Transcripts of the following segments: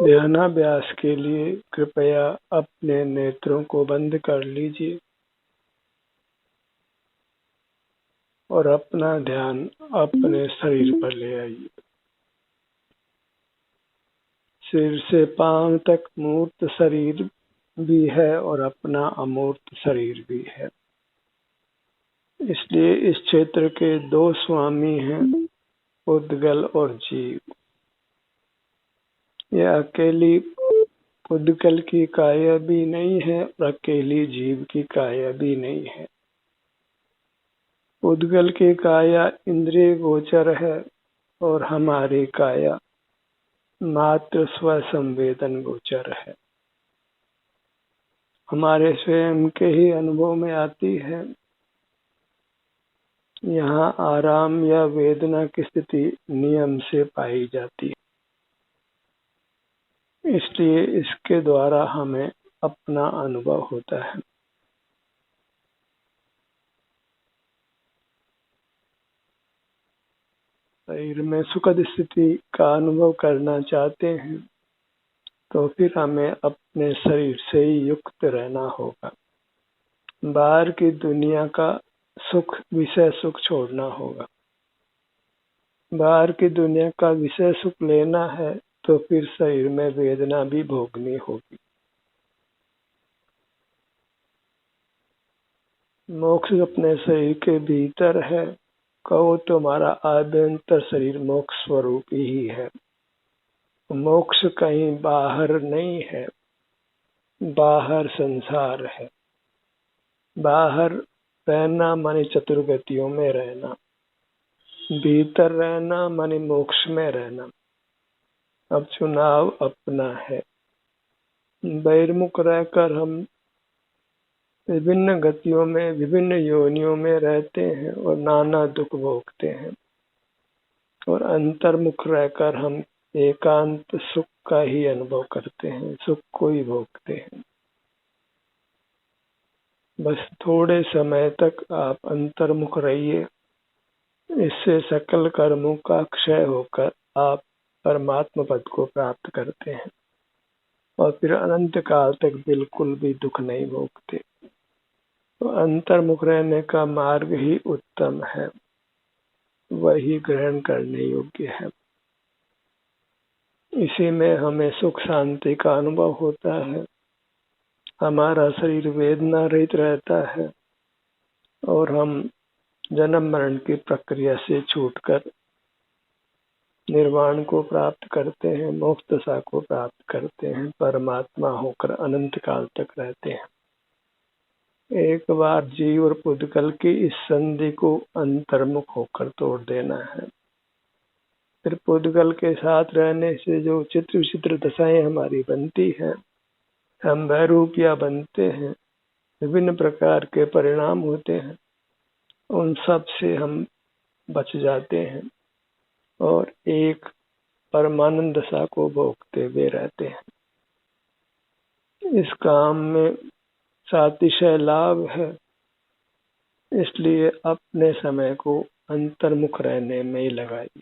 ध्यानाभ्यास के लिए कृपया अपने नेत्रों को बंद कर लीजिए और अपना ध्यान अपने शरीर पर ले आइए। सिर से पांव तक मूर्त शरीर भी है और अपना अमूर्त शरीर भी है। इसलिए इस क्षेत्र के दो स्वामी हैं, उद्गल और जीव। यह अकेली उद्गल की काया भी नहीं है और अकेली जीव की काया भी नहीं है। उद्गल की काया इंद्रिय गोचर है और हमारी काया मात्र स्व संवेदन गोचर है। हमारे स्वयं के ही अनुभव में आती है। यहाँ आराम या वेदना की स्थिति नियम से पाई जाती है। इसलिए इसके द्वारा हमें अपना अनुभव होता है। शरीर में सुखद स्थिति का अनुभव करना चाहते हैं तो फिर हमें अपने शरीर से ही युक्त रहना होगा। बाहर की दुनिया का सुख, विषय सुख छोड़ना होगा। बाहर की दुनिया का विषय सुख लेना है तो फिर शरीर में वेदना भी भोगनी होगी। मोक्ष अपने शरीर के भीतर है। कहो तो हमारा आभ्यंतर शरीर मोक्ष स्वरूप ही है। मोक्ष कहीं बाहर नहीं है। बाहर संसार है। बाहर रहना माने चतुर्गतियों में रहना, भीतर रहना माने मोक्ष में रहना। अब चुनाव अपना है। बहिर्मुख रहकर हम विभिन्न गतियों में, विभिन्न योनियों में रहते हैं और नाना दुख भोगते हैं, और अंतर्मुख रहकर हम एकांत सुख का ही अनुभव करते हैं, सुख को ही भोगते हैं। बस थोड़े समय तक आप अंतर्मुख रहिए। इससे सकल कर्मों का क्षय होकर आप परमात्मा पद को प्राप्त करते हैं और फिर अनंत काल तक बिल्कुल भी दुख नहीं भोगते। तो अंतर्मुख रहने का मार्ग ही उत्तम है, वही ग्रहण करने योग्य है। इसी में हमें सुख शांति का अनुभव होता है। हमारा शरीर वेदना रहित रहता है और हम जन्म मरण की प्रक्रिया से छूटकर निर्वाण को प्राप्त करते हैं, मोक्ष दशा को प्राप्त करते हैं, परमात्मा होकर अनंत काल तक रहते हैं। एक बार जीव और पुद्गल की इस संधि को अंतर्मुख होकर तोड़ देना है। फिर पुद्गल के साथ रहने से जो चित्र विचित्र दशाएं हमारी बनती हैं, हम वैरूपिया बनते हैं, विभिन्न प्रकार के परिणाम होते हैं, उन सब से हम बच जाते हैं और एक परमानंद दशा को भोगते हुए रहते हैं। इस काम में सातिशय लाभ है। इसलिए अपने समय को अंतर्मुख रहने में ही लगाइए।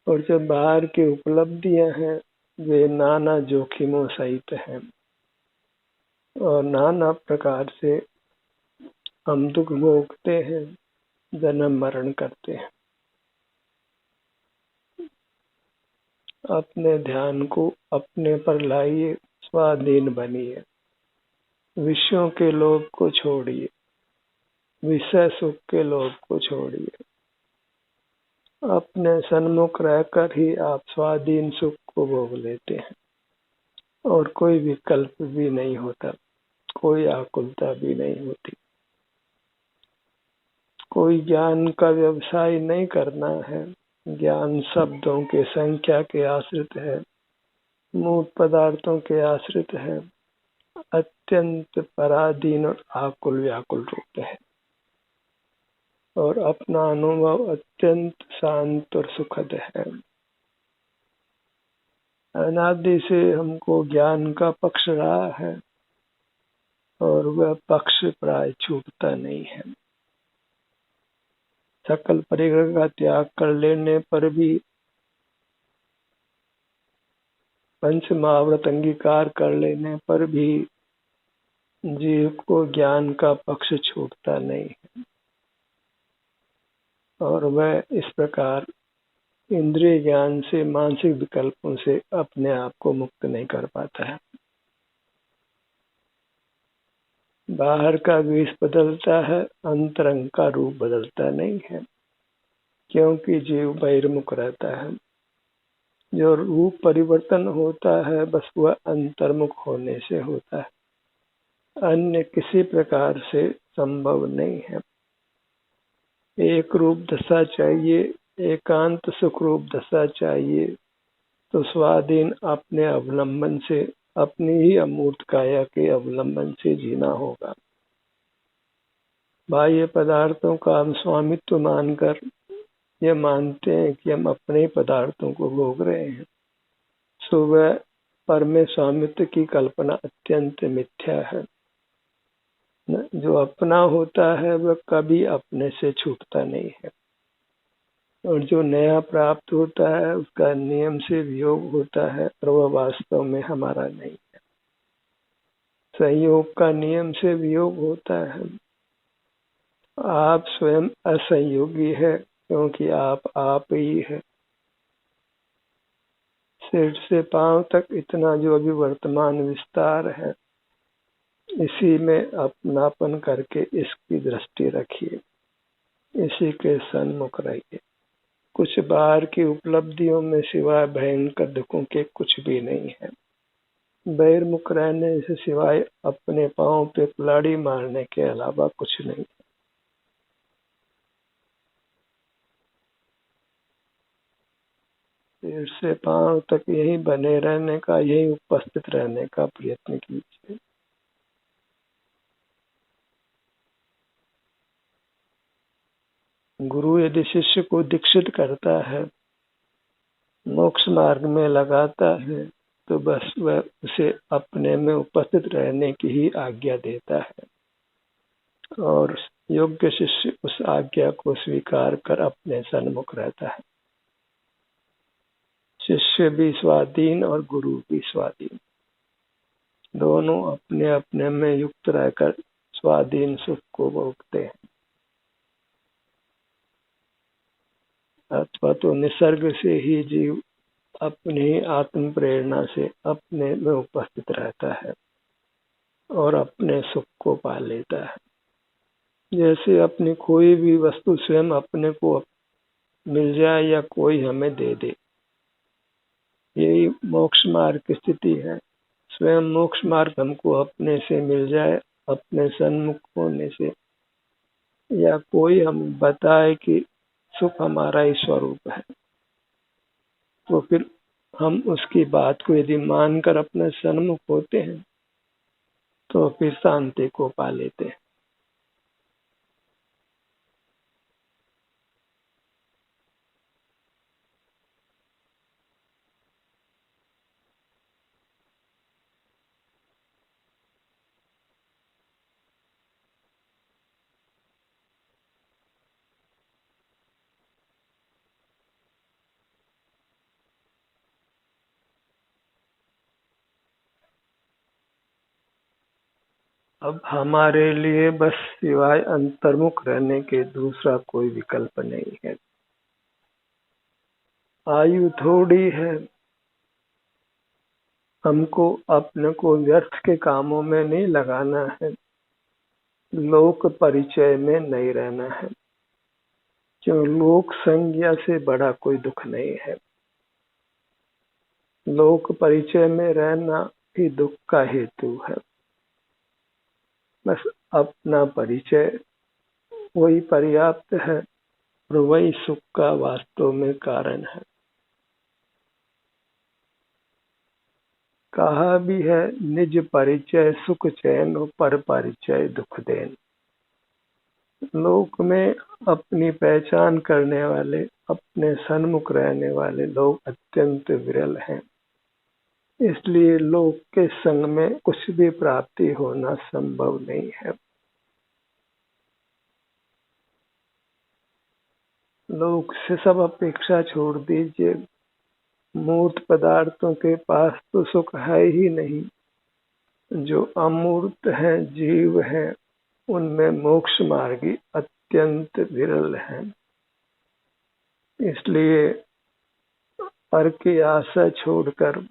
और जो बाहर की उपलब्धियां हैं वे नाना जोखिमों सहित हैं और नाना प्रकार से हम दुख भोगते हैं, जन्म मरण करते हैं। अपने ध्यान को अपने पर लाइए, स्वाधीन बनिए। विषयों के लोभ को छोड़िए, विषय सुख के लोभ को छोड़िए। अपने सन्मुख रहकर ही आप स्वाधीन सुख को भोग लेते हैं और कोई विकल्प भी नहीं होता, कोई आकुलता भी नहीं होती। कोई ज्ञान का व्यवसाय नहीं करना है। ज्ञान शब्दों के संख्या के आश्रित है, मूर्त पदार्थों के आश्रित है, अत्यंत पराधीन और आकुल व्याकुल रूप है और अपना अनुभव अत्यंत शांत और सुखद है। अनादि से हमको ज्ञान का पक्ष रहा है और वह पक्ष प्राय छूटता नहीं है। सकल परिग्रह का त्याग कर लेने पर भी पंच महाव्रत अंगीकार कर लेने पर भी जीव को ज्ञान का पक्ष छूटता नहीं है और वह इस प्रकार इंद्रिय ज्ञान से, मानसिक विकल्पों से अपने आप को मुक्त नहीं कर पाता है। बाहर का वेश बदलता है, अंतरंग का रूप बदलता नहीं है, क्योंकि जीव बहिर्मुख रहता है। जो रूप परिवर्तन होता है बस वह अंतर्मुख होने से होता है, अन्य किसी प्रकार से संभव नहीं है। एक रूप दशा चाहिए, एकांत सुख रूप दशा चाहिए तो स्वाधीन अपने अवलंबन से, अपनी ही अमूर्त काया के अवलंबन से जीना होगा। बाह्य पदार्थों का हम स्वामित्व मानकर ये मानते हैं कि हम अपने पदार्थों को भोग रहे हैं, सो वह पर में स्वामित्व की कल्पना अत्यंत मिथ्या है। जो अपना होता है वह कभी अपने से छूटता नहीं है, और जो नया प्राप्त होता है उसका नियम से वियोग होता है और वह वास्तव में हमारा नहीं है। संयोग का नियम से वियोग होता है। आप स्वयं असंयोगी है क्योंकि आप ही है। सिर से पांव तक इतना जो अभी वर्तमान विस्तार है, इसी में अपनापन करके इसकी दृष्टि रखिए, इसी के सन्मुख रहिए। कुछ बाहर की उपलब्धियों में सिवाय भयंकर दुखों के कुछ भी नहीं है। बहिर्मुख रहने से सिवाय अपने पांव पे कुल्हाड़ी मारने के अलावा कुछ नहीं। सिर से पांव तक यही बने रहने का, यही उपस्थित रहने का प्रयत्न कीजिए। गुरु यदि शिष्य को दीक्षित करता है, मोक्ष मार्ग में लगाता है, तो बस वह उसे अपने में उपस्थित रहने की ही आज्ञा देता है और योग्य शिष्य उस आज्ञा को स्वीकार कर अपने सन्मुख रहता है। शिष्य भी स्वाधीन और गुरु भी स्वाधीन, दोनों अपने अपने में युक्त रहकर स्वाधीन सुख को भोगते हैं। अथवा तो निसर्ग से ही जीव अपनी आत्म प्रेरणा से अपने में उपस्थित रहता है और अपने सुख को पा लेता है। जैसे अपनी कोई भी वस्तु स्वयं अपने को मिल जाए या कोई हमें दे दे, यही मोक्ष मार्ग की स्थिति है। स्वयं मोक्ष मार्ग हमको अपने से मिल जाए, अपने सन्मुख होने से, या कोई हम बताए कि सुख हमारा ही स्वरूप है, तो फिर हम उसकी बात को यदि मानकर अपने सन्मुख होते हैं तो फिर शांति को पा लेते हैं। अब हमारे लिए बस सिवाय अंतर्मुख रहने के दूसरा कोई विकल्प नहीं है। आयु थोड़ी है, हमको अपने को व्यर्थ के कामों में नहीं लगाना है, लोक परिचय में नहीं रहना है, क्यों लोक संज्ञा से बड़ा कोई दुख नहीं है। लोक परिचय में रहना ही दुख का हेतु है। बस अपना परिचय वही पर्याप्त है और वही सुख का वास्तव में कारण है। कहा भी है, निज परिचय सुख चैन, पर परिचय दुख देन। लोक में अपनी पहचान करने वाले, अपने सन्मुख रहने वाले लोग अत्यंत विरल हैं, इसलिए लोक के संग में कुछ भी प्राप्ति होना संभव नहीं है। लोक से सब अपेक्षा छोड़ दीजिए, मूर्त पदार्थों के पास तो सुख है ही नहीं। जो अमूर्त हैं, जीव हैं, उनमें मोक्ष मार्गी अत्यंत विरल है। इसलिए पर की आशा छोड़कर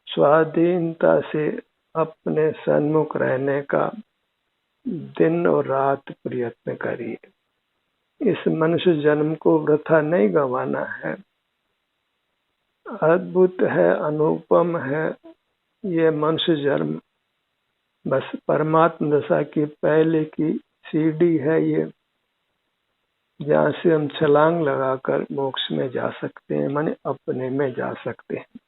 स्वाधीनता से अपने सन्मुख रहने का दिन और रात प्रयत्न करिए। इस मनुष्य जन्म को वृथा नहीं गंवाना है। अद्भुत है, अनुपम है ये मनुष्य जन्म। बस परमात्म दशा की पहले की सीढ़ी है ये, जहाँ से हम छलांग लगाकर मोक्ष में जा सकते हैं, माने अपने में जा सकते हैं।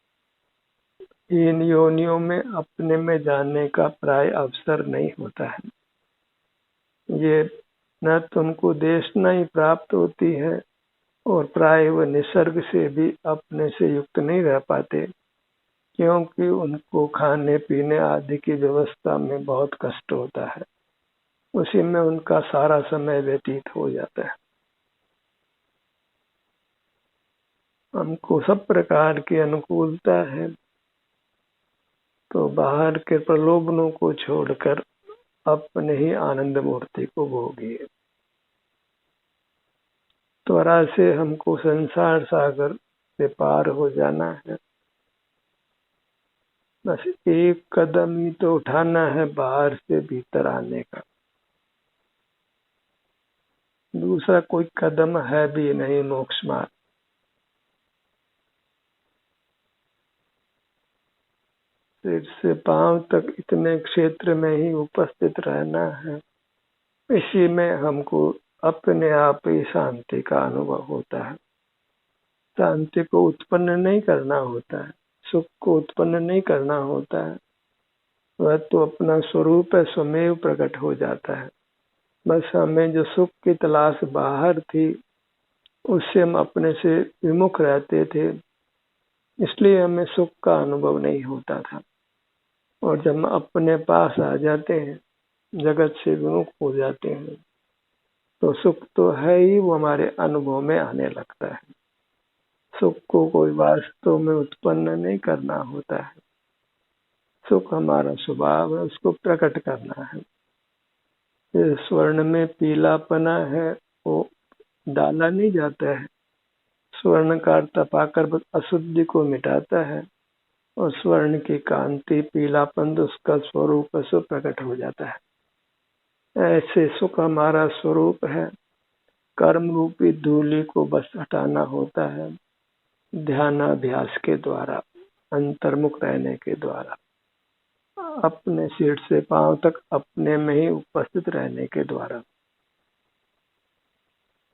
इन योनियों में अपने में जाने का प्राय अवसर नहीं होता है। ये न तुमको देशना ही प्राप्त होती है और प्राय वह निसर्ग से भी अपने से युक्त नहीं रह पाते, क्योंकि उनको खाने पीने आदि की व्यवस्था में बहुत कष्ट होता है। उसी में उनका सारा समय व्यतीत हो जाता है। हमको सब प्रकार की अनुकूलता है, तो बाहर के प्रलोभनों को छोड़कर अपने ही आनंद मूर्ति को भोगिए। त्वरा से हमको संसार सागर से पार हो जाना है। बस एक कदम ही तो उठाना है बाहर से भीतर आने का। दूसरा कोई कदम है भी नहीं मोक्ष मार्ग। सिर से पांव तक इतने क्षेत्र में ही उपस्थित रहना है। इसी में हमको अपने आप ही शांति का अनुभव होता है। शांति को उत्पन्न नहीं करना होता है, सुख को उत्पन्न नहीं करना होता है। वह तो अपना स्वरूप है, स्वमेव प्रकट हो जाता है। बस हमें जो सुख की तलाश बाहर थी, उससे हम अपने से विमुख रहते थे, इसलिए हमें सुख का अनुभव नहीं होता था। और जब हम अपने पास आ जाते हैं, जगत से विमुख हो जाते हैं, तो सुख तो है ही, वो हमारे अनुभव में आने लगता है। सुख को कोई वास्तव में उत्पन्न नहीं करना होता है। सुख हमारा स्वभाव है, उसको प्रकट करना है। ये स्वर्ण में पीलापना है, वो डाला नहीं जाता है। स्वर्ण का तपाकर अशुद्धि को मिटाता है, और स्वर्ण की कांति पीलापन उसका स्वरूप से प्रकट हो जाता है। ऐसे सुख हमारा स्वरूप है। कर्म रूपी धूलि को बस हटाना होता है ध्यानाभ्यास के द्वारा, अंतर्मुख रहने के द्वारा, अपने सिर से पांव तक अपने में ही उपस्थित रहने के द्वारा।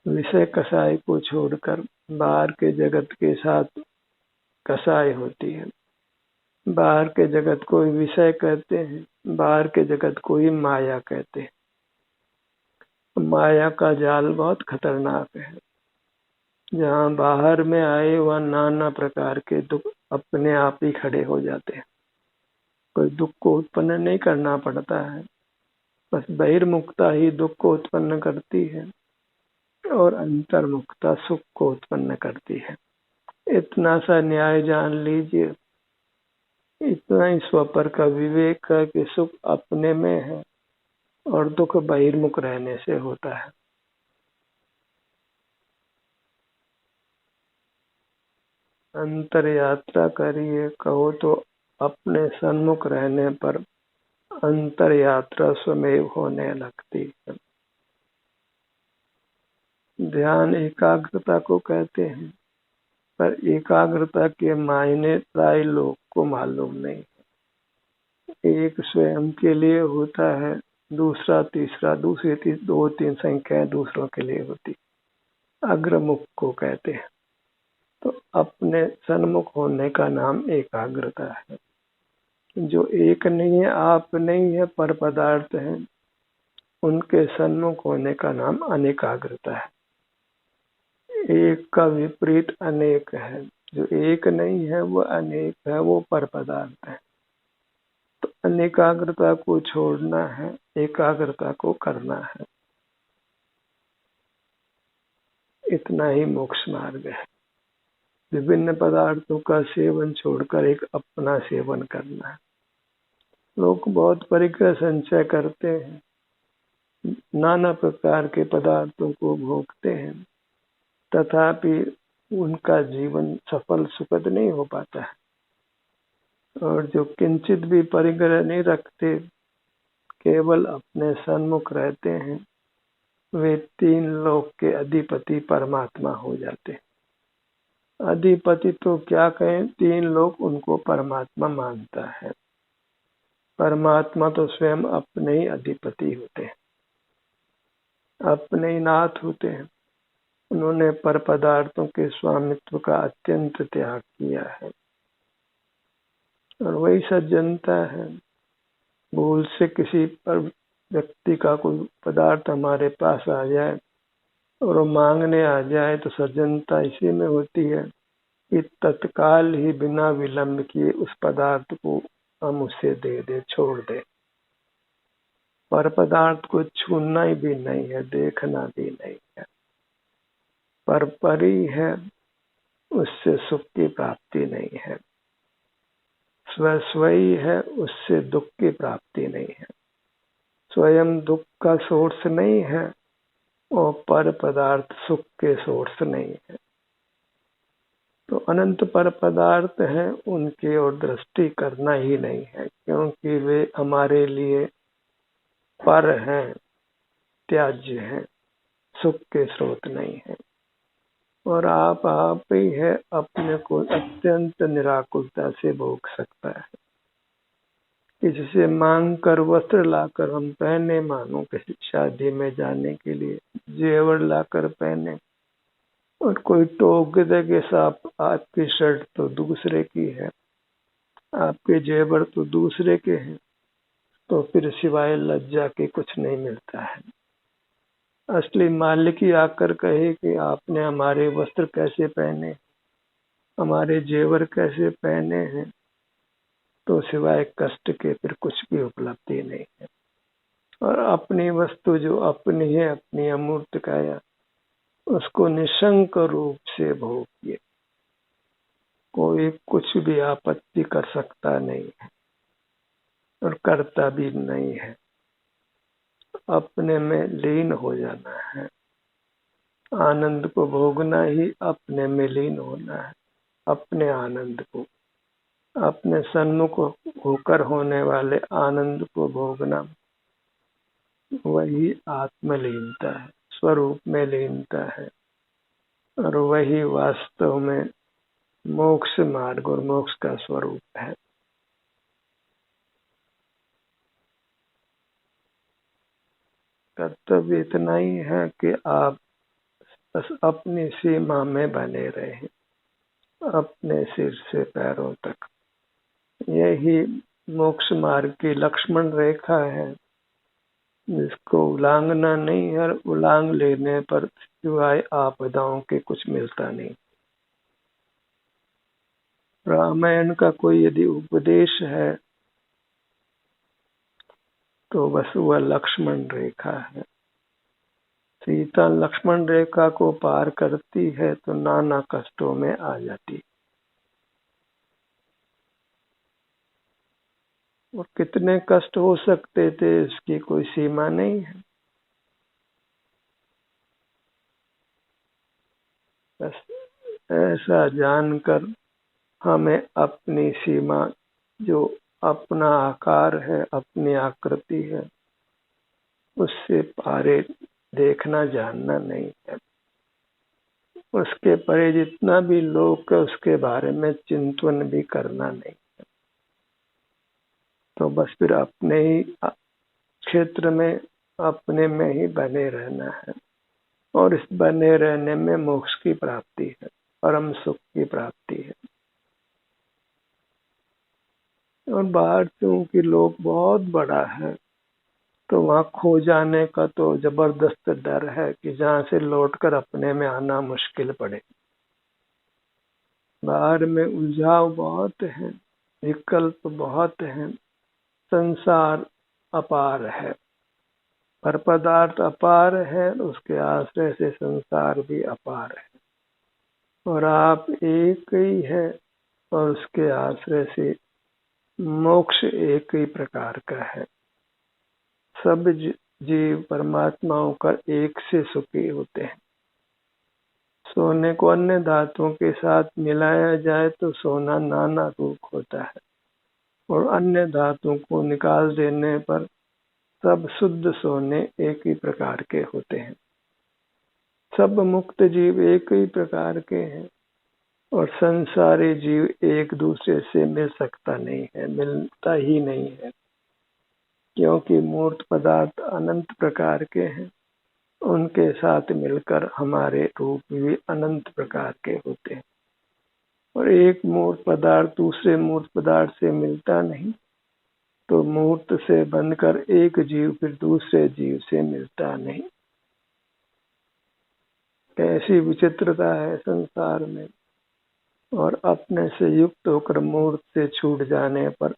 विषय कसाय को छोड़कर बाहर के जगत के साथ कसाय होती है। बाहर के जगत को ही विषय कहते हैं, बाहर के जगत को ही माया कहते हैं। माया का जाल बहुत खतरनाक है। जहाँ बाहर में आए वह नाना प्रकार के दुख अपने आप ही खड़े हो जाते हैं। कोई दुख को उत्पन्न नहीं करना पड़ता है, बस बहिर्मुखता ही दुख को उत्पन्न करती है और अंतर्मुखता सुख को उत्पन्न करती है। इतना सा न्याय जान लीजिए। इतना ही स्वपर का विवेक है कि सुख अपने में है और दुख बहिर्मुख रहने से होता है। अंतर यात्रा करिए, कहो तो अपने सन्मुख रहने पर अंतर यात्रा स्वमेव होने लगती है। ध्यान एकाग्रता को कहते हैं, पर एकाग्रता के मायने प्राय लोग को मालूम नहीं। एक स्वयं के लिए होता है, दूसरा तीसरा, दूसरी दो तीन संख्याएं दूसरों के लिए होती। अग्रमुख को कहते हैं। तो अपने सन्मुख होने का नाम एकाग्रता है। जो एक नहीं है, आप नहीं है, पर पदार्थ है, उनके सन्मुख होने का नाम अनेकाग्रता है। एक का विपरीत अनेक है। जो एक नहीं है वो अनेक है, वो पर पदार्थ है। तो अनेकाग्रता को छोड़ना है, एकाग्रता को करना है। इतना ही मोक्ष मार्ग है। विभिन्न पदार्थों का सेवन छोड़कर एक अपना सेवन करना है। लोग बहुत परिग्रह संचय करते हैं, नाना प्रकार के पदार्थों को भोगते हैं, तथापि उनका जीवन सफल सुखद नहीं हो पाता है। और जो किंचित भी परिग्रह नहीं रखते, केवल अपने सन्मुख रहते हैं, वे 3 लोक के अधिपति परमात्मा हो जाते हैं। अधिपति तो क्या कहें, 3 लोक उनको परमात्मा मानता है। परमात्मा तो स्वयं अपने ही अधिपति होते हैं, अपने ही नाथ होते हैं। उन्होंने पर पदार्थों के स्वामित्व का अत्यंत त्याग किया है और वही सज्जनता है। भूल से किसी पर व्यक्ति का कोई पदार्थ हमारे पास आ जाए और वो मांगने आ जाए तो सज्जनता इसी में होती है कि तत्काल ही बिना विलंब किए उस पदार्थ को हम उसे दे दे, छोड़ दे। पर पदार्थ को छूना ही भी नहीं है, देखना भी नहीं है। पर परी है, उससे सुख की प्राप्ति नहीं है। स्वयं है, उससे दुख की प्राप्ति नहीं है। स्वयं दुख का सोर्स नहीं है और पर पदार्थ सुख के सोर्स नहीं है। तो अनंत पर पदार्थ हैं, उनकी ओर दृष्टि करना ही नहीं है, क्योंकि वे हमारे लिए पर हैं, त्याज्य हैं, सुख के स्रोत नहीं है। और आप ही है अपने को अत्यंत निराकुलता से भोग सकता है। इससे मांग कर वस्त्र लाकर हम पहने, मानो किसी शादी में जाने के लिए जेवर लाकर पहने, और कोई टोक दे के साथ आपकी शर्ट तो दूसरे की है, आपके जेवर तो दूसरे के हैं, तो फिर सिवाय लज्जा के कुछ नहीं मिलता है। असली मालिक ही आकर कहे कि आपने हमारे वस्त्र कैसे पहने, हमारे जेवर कैसे पहने हैं, तो सिवाय कष्ट के फिर कुछ भी उपलब्धि नहीं है। और अपनी वस्तु जो अपनी है, अपनी अमूर्त काया, उसको निशंक रूप से भोगिए। कोई कुछ भी आपत्ति कर सकता नहीं है और करता भी नहीं है। अपने में लीन हो जाना है, आनंद को भोगना ही अपने में लीन होना है। अपने आनंद को, अपने सन्मुख होकर होने वाले आनंद को भोगना, वही आत्मलीनता है, स्वरूप में लीनता है। और वही वास्तव में मोक्ष मार्ग और मोक्ष का स्वरूप है। कर्तव्य इतना ही है कि आप बस अपनी सीमा में बने रहें, अपने सिर से पैरों तक। यही मोक्ष मार्ग की लक्ष्मण रेखा है, जिसको उल्लंघना नहीं है। उल्लंघ लेने पर सिवाय आपदाओं के कुछ मिलता नहीं। रामायण का कोई यदि उपदेश है तो बस वह लक्ष्मण रेखा है। सीता लक्ष्मण रेखा को पार करती है तो नाना कष्टों में आ जाती, और कितने कष्ट हो सकते थे इसकी कोई सीमा नहीं है। बस ऐसा जानकर हमें अपनी सीमा, जो अपना आकार है, अपनी आकृति है, उससे पारे देखना जानना नहीं है। उसके परे जितना भी लोक है उसके बारे में चिंतन भी करना नहीं है। तो बस फिर अपने ही क्षेत्र में, अपने में ही बने रहना है, और इस बने रहने में मोक्ष की प्राप्ति है, परम सुख की प्राप्ति है। और बाहर क्योंकि लोक बहुत बड़ा है, तो वहां खो जाने का तो जबरदस्त डर है कि जहां से लौटकर अपने में आना मुश्किल पड़े। बाहर में उलझाव बहुत है, विकल्प बहुत हैं, संसार अपार है, पर पदार्थ अपार है, उसके आश्रय से संसार भी अपार है। और आप एक ही है, और उसके आश्रय से मोक्ष एक ही प्रकार का है। सब जीव परमात्माओं का एक से सुखी होते हैं। सोने को अन्य धातुओं के साथ मिलाया जाए तो सोना नाना रूप होता है, और अन्य धातुओं को निकाल देने पर सब शुद्ध सोने एक ही प्रकार के होते हैं। सब मुक्त जीव एक ही प्रकार के हैं, और संसारी जीव एक दूसरे से मिल सकता नहीं है, मिलता ही नहीं है, क्योंकि मूर्त पदार्थ अनंत प्रकार के हैं। उनके साथ मिलकर हमारे रूप भी अनंत प्रकार के होते हैं, और एक मूर्त पदार्थ दूसरे मूर्त पदार्थ से मिलता नहीं, तो मूर्त से बनकर एक जीव फिर दूसरे जीव से मिलता नहीं। कैसी विचित्रता है संसार में। और अपने से युक्त होकर मूर्त से छूट जाने पर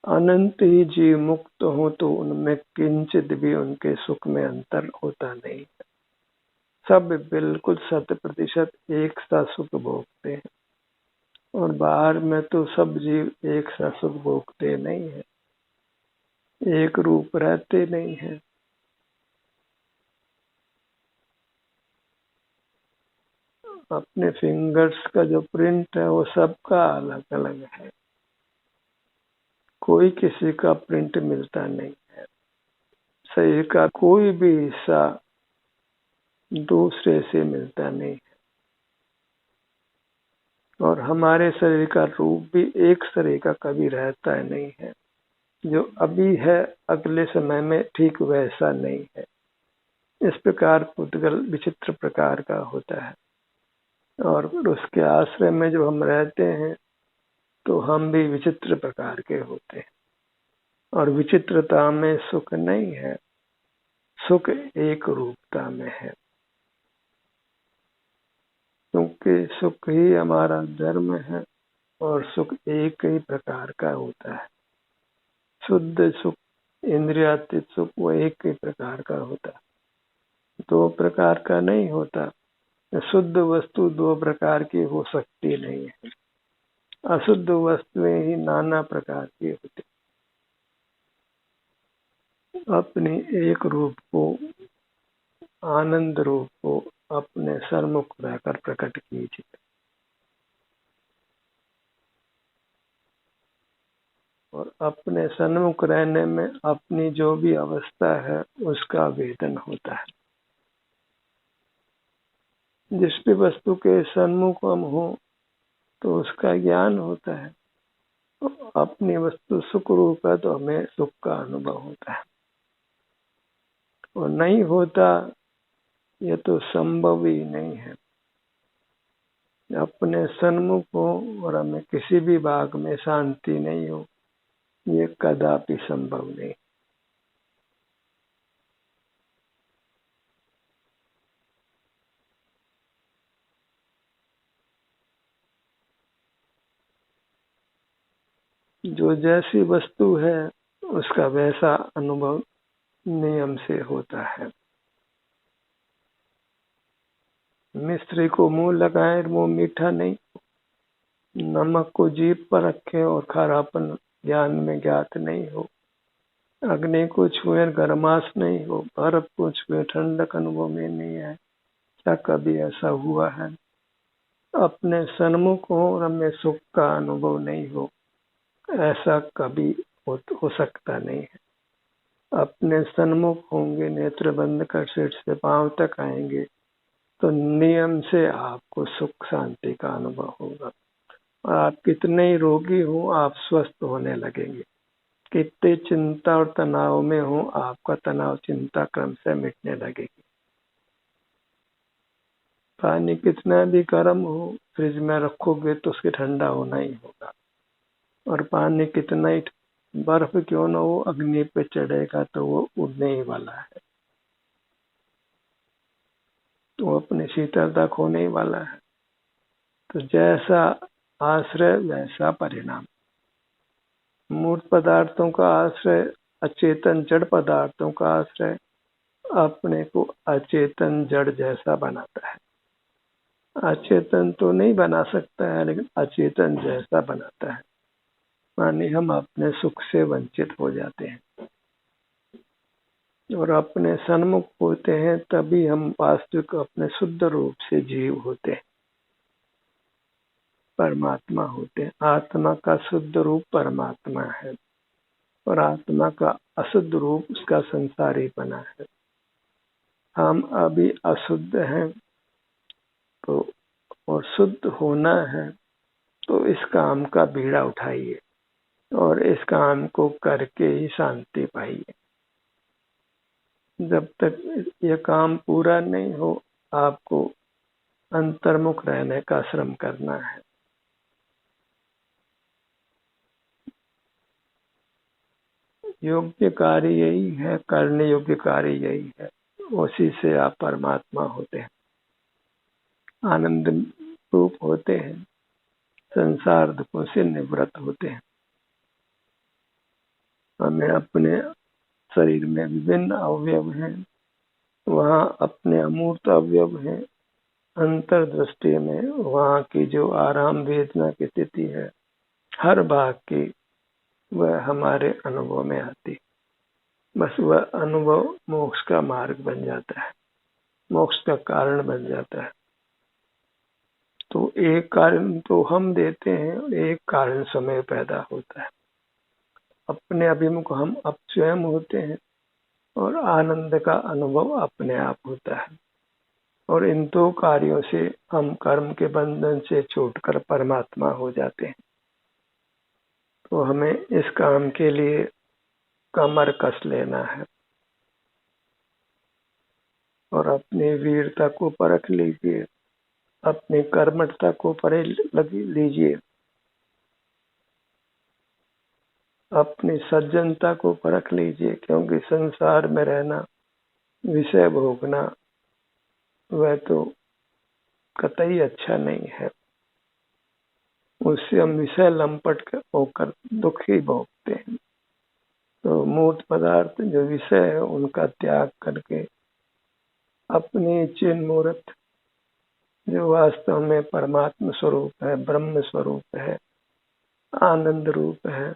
अनंत ही जीव मुक्त हो, तो उनमें किंचित भी उनके सुख में अंतर होता नहीं है। सब बिल्कुल 100% एक सा सुख भोगते हैं, और बाहर में तो सब जीव एक सा सुख भोगते नहीं है, एक रूप रहते नहीं है। अपने फिंगर्स का जो प्रिंट है वो सबका अलग अलग है, कोई किसी का प्रिंट मिलता नहीं है। शरीर का कोई भी हिस्सा दूसरे से मिलता नहीं है, और हमारे शरीर का रूप भी एक शरीर का कभी रहता नहीं है। जो अभी है अगले समय में ठीक वैसा नहीं है। इस प्रकार पुद्गल विचित्र प्रकार का होता है, और उसके आश्रय में जो हम रहते हैं तो हम भी विचित्र प्रकार के होते हैं। और विचित्रता में सुख नहीं है, सुख एक रूपता में है, क्योंकि सुख ही हमारा धर्म है, और सुख एक ही प्रकार का होता है। शुद्ध सुख, इंद्रियातीत सुख, वो एक ही प्रकार का होता है, दो प्रकार का नहीं होता। शुद्ध वस्तु दो प्रकार की हो सकती नहीं है, अशुद्ध वस्तुएं ही नाना प्रकार की होती। अपने एक रूप को, आनंद रूप को अपने सन्मुख रहकर प्रकट कीजिए, और अपने सन्मुख रहने में अपनी जो भी अवस्था है उसका वेदन होता है। जिस भी वस्तु के सन्मुख हम हो तो उसका ज्ञान होता है। अपनी वस्तु सुख रूप है तो हमें सुख का अनुभव होता है, और नहीं होता ये तो संभव ही नहीं है। अपने सन्मुख हो और हमें किसी भी भाग में शांति नहीं हो, ये कदापि संभव नहीं। जो जैसी वस्तु है उसका वैसा अनुभव नियम से होता है। मिस्त्री को मुंह लगाए वो मीठा नहीं, नमक को जीभ पर रखे और खारापन ज्ञान में ज्ञात नहीं हो। अग्नि को छुए गर्माश नहीं हो, बर्फ को छुए ठंडक अनुभव में नहीं है। क्या कभी ऐसा हुआ है? अपने सन्मुख हो और हमें सुख का अनुभव नहीं हो, ऐसा कभी हो सकता नहीं है। अपने सन्मुख होंगे, नेत्र बंद कर सिर से पांव तक आएंगे, तो नियम से आपको सुख शांति का अनुभव होगा। और आप कितने ही रोगी हो, आप स्वस्थ होने लगेंगे। कितने चिंता और तनाव में हो, आपका तनाव चिंता क्रम से मिटने लगेगी। पानी कितना भी गर्म हो, फ्रिज में रखोगे तो उसके ठंडा होना ही होगा। और पानी कितना ही बर्फ क्यों ना हो, अग्नि पे चढ़ेगा तो वो उड़ने ही वाला है, तो अपनी शीतलता खोने ही वाला है। तो जैसा आश्रय वैसा परिणाम। मूर्त पदार्थों का आश्रय, अचेतन जड़ पदार्थों का आश्रय अपने को अचेतन जड़ जैसा बनाता है। अचेतन तो नहीं बना सकता है, लेकिन अचेतन जैसा बनाता है। माने हम अपने सुख से वंचित हो जाते हैं और अपने सन्मुख होते हैं, तभी हम वास्तविक अपने शुद्ध रूप से जीव होते हैं, परमात्मा होते हैं। आत्मा का शुद्ध रूप परमात्मा है और आत्मा का अशुद्ध रूप उसका संसारी बना है। हम अभी अशुद्ध हैं तो और शुद्ध होना है, तो इस काम का बीड़ा उठाइए और इस काम को करके ही शांति पाइए। जब तक यह काम पूरा नहीं हो, आपको अंतर्मुख रहने का श्रम करना है। योग्य कार्य यही है, करने योग्य कार्य यही है, उसी से आप परमात्मा होते हैं, आनंद रूप होते हैं, संसार दुखों से निवृत्त होते हैं। हमें अपने शरीर में विभिन्न अवयव हैं, वहाँ अपने अमूर्त अवयव हैं। अंतर्दृष्टि में वहाँ की जो आराम वेदना की स्थिति है, हर भाग की वह हमारे अनुभव में आती, बस वह अनुभव मोक्ष का मार्ग बन जाता है, मोक्ष का कारण बन जाता है। तो एक कारण तो हम देते हैं, एक कारण समय पैदा होता है। अपने अभिमुख हम अब स्वयं होते हैं और आनंद का अनुभव अपने आप होता है। और इन दो कार्यों से हम कर्म के बंधन से छूटकर परमात्मा हो जाते हैं। तो हमें इस काम के लिए कमर कस लेना है और अपनी वीरता को परख लीजिए, अपनी कर्मठता को परख लीजिए, अपनी सज्जनता को परख लीजिए, क्योंकि संसार में रहना, विषय भोगना, वह तो कतई अच्छा नहीं है। उससे हम विषय लंपट होकर दुख ही भोगते हैं। तो मूर्त पदार्थ जो विषय है उनका त्याग करके अपनी चिन्ह मूर्त जो वास्तव में परमात्मा स्वरूप है, ब्रह्म स्वरूप है, आनंद रूप है,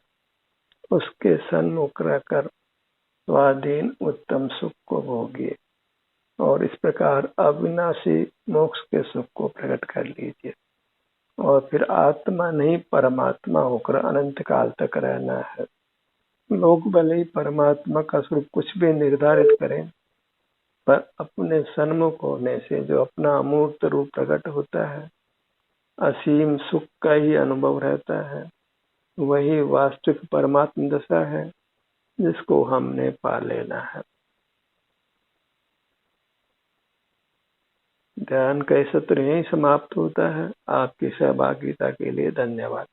उसके सन्मुख रहकर स्वाधीन उत्तम सुख को भोगिए और इस प्रकार अविनाशी मोक्ष के सुख को प्रकट कर लीजिए और फिर आत्मा नहीं परमात्मा होकर अनंत काल तक रहना है। लोग भले ही परमात्मा का स्वरूप कुछ भी निर्धारित करें, पर अपने सन्मुख होने से जो अपना अमूर्त रूप प्रकट होता है, असीम सुख का ही अनुभव रहता है, वही वास्तविक परमात्मा दशा है जिसको हमने पा लेना है। ध्यान का सत्र यहीं समाप्त होता है। आपकी सहभागिता के लिए धन्यवाद।